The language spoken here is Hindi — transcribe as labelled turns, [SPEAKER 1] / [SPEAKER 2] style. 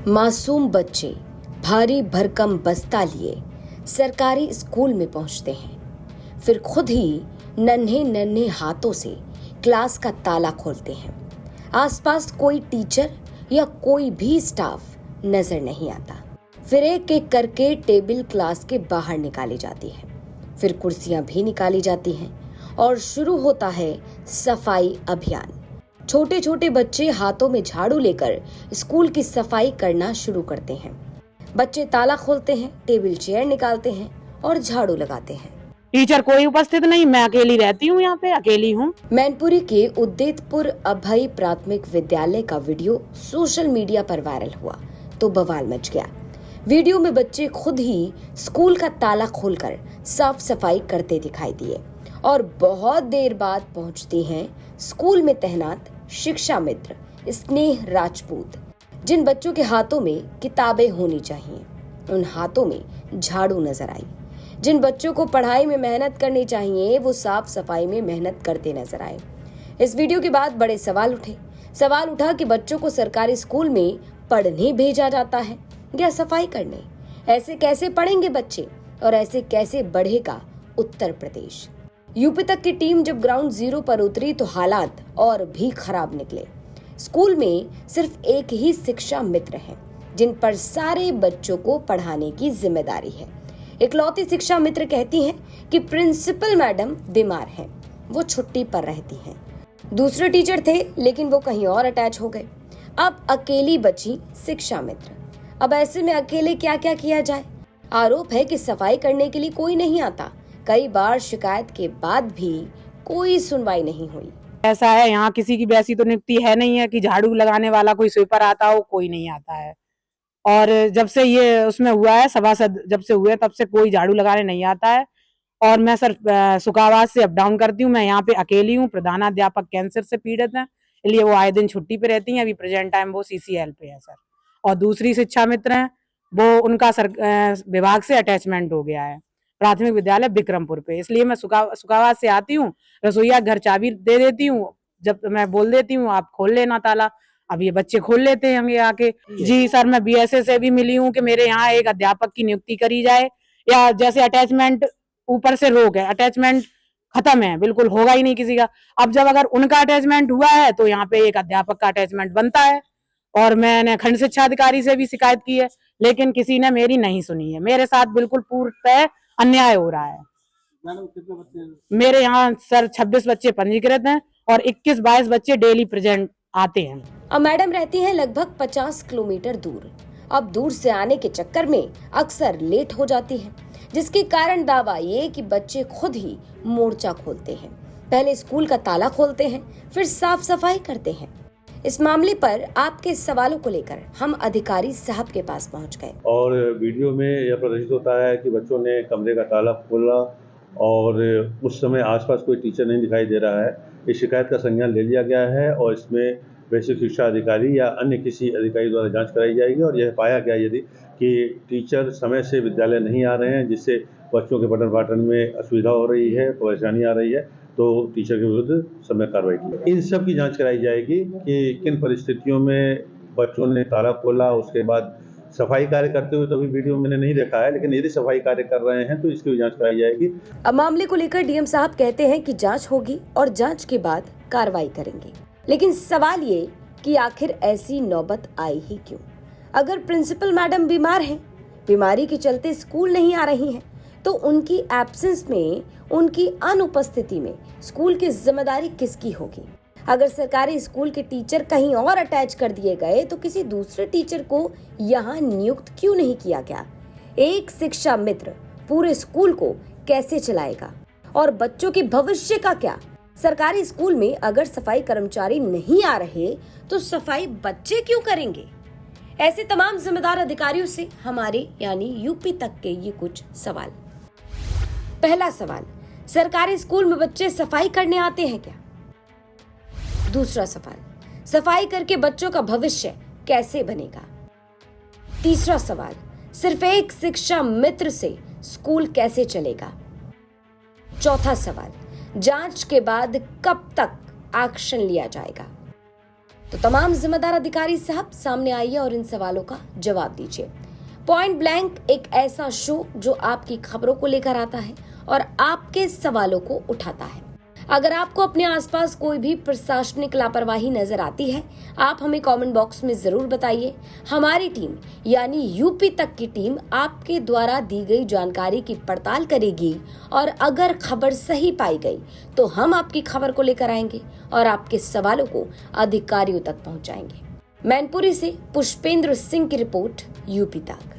[SPEAKER 1] मासूम बच्चे भारी भरकम बस्ता लिए सरकारी स्कूल में पहुंचते हैं, फिर खुद ही नन्हे नन्हे हाथों से क्लास का ताला खोलते हैं। आसपास कोई टीचर या कोई भी स्टाफ नजर नहीं आता। फिर एक एक करके टेबल क्लास के बाहर निकाली जाती है, फिर कुर्सियां भी निकाली जाती हैं और शुरू होता है सफाई अभियान। छोटे छोटे बच्चे हाथों में झाड़ू लेकर स्कूल की सफाई करना शुरू करते हैं। बच्चे ताला खोलते हैं, टेबल चेयर निकालते हैं और झाड़ू लगाते हैं।
[SPEAKER 2] टीचर कोई उपस्थित नहीं, मैं अकेली रहती हूँ, यहाँ पे अकेली हूँ।
[SPEAKER 1] मैनपुरी के उद्देतपुर अभय प्राथमिक विद्यालय का वीडियो सोशल मीडिया पर वायरल हुआ तो बवाल मच गया। वीडियो में बच्चे खुद ही स्कूल का ताला खोलकर साफ सफाई करते दिखाई दिए और बहुत देर बाद पहुंचते हैं स्कूल में तैनात शिक्षा मित्र स्नेह राजपूत। जिन बच्चों के हाथों में किताबें होनी चाहिए, उन हाथों में झाड़ू नजर आई। जिन बच्चों को पढ़ाई में मेहनत करनी चाहिए, वो साफ सफाई में मेहनत करते नजर आए। इस वीडियो के बाद बड़े सवाल उठे। सवाल उठा कि बच्चों को सरकारी स्कूल में पढ़ने भेजा जाता है या सफाई करने? ऐसे कैसे पढ़ेंगे बच्चे और ऐसे कैसे बढ़ेगा उत्तर प्रदेश? यूपी तक की टीम जब ग्राउंड जीरो पर उतरी तो हालात और भी खराब निकले। स्कूल में सिर्फ एक ही शिक्षा मित्र है जिन पर सारे बच्चों को पढ़ाने की जिम्मेदारी है। इकलौती शिक्षा मित्र कहती हैं कि प्रिंसिपल मैडम बीमार हैं, वो छुट्टी पर रहती हैं। दूसरे टीचर थे लेकिन वो कहीं और अटैच हो गए। अब अकेली बची शिक्षा मित्र। अब ऐसे में अकेले क्या क्या किया जाए? आरोप है कि सफाई करने के लिए कोई नहीं आता। कई बार शिकायत के बाद भी कोई सुनवाई नहीं हुई।
[SPEAKER 2] ऐसा है, यहाँ किसी की वैसी तो नियुक्ति है नहीं है कि झाड़ू लगाने वाला कोई स्वीपर आता हो, कोई नहीं आता है। और जब से ये उसमें हुआ है, सभासद जब से हुए तब से कोई झाड़ू लगाने नहीं आता है। और मैं सर सुखावाद से अप डाउन करती हूँ। मैं यहाँ पे अकेली हूँ। प्रधानाध्यापक कैंसर से पीड़ित हैं, इसलिए वो आए दिन छुट्टी पे रहती हैं। अभी प्रेजेंट टाइम वो CCL पे है सर। और दूसरी शिक्षा मित्र हैं, वो उनका विभाग से अटैचमेंट हो गया है प्राथमिक विद्यालय विक्रमपुर पे, इसलिए मैं सुखावाद से आती हूँ। रसोईया घर चाबी दे देती हूँ, जब मैं बोल देती हूँ आप खोल लेना ताला। अब ये बच्चे खोल लेते हैं हम ये आके। जी सर, मैं BSA से भी मिली हूँ कि मेरे यहाँ एक अध्यापक की नियुक्ति करी जाए, या जैसे अटैचमेंट ऊपर से रोक है, अटैचमेंट खत्म है, बिल्कुल होगा ही नहीं किसी का। अब जब अगर उनका अटैचमेंट हुआ है तो यहाँ पे एक अध्यापक का अटैचमेंट बनता है। और मैंने खंड शिक्षा अधिकारी से भी शिकायत की है, लेकिन किसी ने मेरी नहीं सुनी है। मेरे साथ बिल्कुल पूर्णतः अन्याय हो रहा है।
[SPEAKER 3] कितने बच्चे?
[SPEAKER 2] मेरे यहाँ सर 26 बच्चे पंजीकृत हैं और 21-22 बच्चे डेली प्रेजेंट आते हैं।
[SPEAKER 1] अब मैडम रहती हैं लगभग 50 किलोमीटर दूर। अब दूर से आने के चक्कर में अक्सर लेट हो जाती है, जिसके कारण दावा ये कि बच्चे खुद ही मोर्चा खोलते हैं। पहले स्कूल का ताला खोलते हैं, फिर साफ सफाई करते हैं। इस मामले पर आपके सवालों को लेकर हम अधिकारी साहब के पास पहुंच गए।
[SPEAKER 3] और वीडियो में यह प्रदर्शित होता है कि बच्चों ने कमरे का ताला खोला और उस समय आसपास कोई टीचर नहीं दिखाई दे रहा है। इस शिकायत का संज्ञान ले लिया गया है और इसमें बेसिक शिक्षा अधिकारी या अन्य किसी अधिकारी द्वारा जांच कराई जाएगी। और यह पाया गया यदि कि टीचर समय से विद्यालय नहीं आ रहे हैं, जिससे बच्चों के पठन पाठन में असुविधा हो रही है, परेशानी आ रही है, तो टीचर के विरुद्ध समय कार्रवाई की। इन सब की जांच कराई जाएगी कि किन परिस्थितियों में बच्चों ने ताला खोला। उसके बाद सफाई कार्य करते हुए तो अभी वीडियो मैंने नहीं देखा है, लेकिन यदि सफाई कार्य कर रहे हैं तो इसकी भी जांच कराई जाएगी।
[SPEAKER 1] अब मामले को लेकर DM साहब कहते हैं कि जांच होगी और जांच के बाद कार्रवाई करेंगे। लेकिन सवाल ये कि आखिर ऐसी नौबत आई ही क्यों? अगर प्रिंसिपल मैडम बीमार हैं, बीमारी के चलते स्कूल नहीं आ रही हैं, तो उनकी एब्सेंस में, उनकी अनुपस्थिति में स्कूल की जिम्मेदारी किसकी होगी? अगर सरकारी स्कूल के टीचर कहीं और अटैच कर दिए गए तो किसी दूसरे टीचर को यहाँ नियुक्त क्यों नहीं किया गया? एक शिक्षा मित्र पूरे स्कूल को कैसे चलाएगा? और बच्चों के भविष्य का क्या? सरकारी स्कूल में अगर सफाई कर्मचारी नहीं आ रहे तो सफाई बच्चे क्यों करेंगे? ऐसे तमाम जिम्मेदार अधिकारियों से हमारे यानी यूपी तक के ये कुछ सवाल। पहला सवाल, सरकारी स्कूल में बच्चे सफाई करने आते हैं क्या? दूसरा सवाल, सफाई करके बच्चों का भविष्य कैसे बनेगा? तीसरा सवाल, सिर्फ एक शिक्षा मित्र से स्कूल कैसे चलेगा? चौथा सवाल, जांच के बाद कब तक एक्शन लिया जाएगा? तो तमाम जिम्मेदार अधिकारी साहब सामने आइए और इन सवालों का जवाब दीजिए। पॉइंट ब्लैंक एक ऐसा शो जो आपकी खबरों को लेकर आता है और आपके सवालों को उठाता है। अगर आपको अपने आसपास कोई भी प्रशासनिक लापरवाही नजर आती है, आप हमें कमेंट बॉक्स में जरूर बताइए। हमारी टीम यानी यूपी तक की टीम आपके द्वारा दी गई जानकारी की पड़ताल करेगी और अगर खबर सही पाई गई तो हम आपकी खबर को लेकर आएंगे और आपके सवालों को अधिकारियों तक पहुंचाएंगे। मैनपुरी से पुष्पेंद्र सिंह की रिपोर्ट, यूपी तक।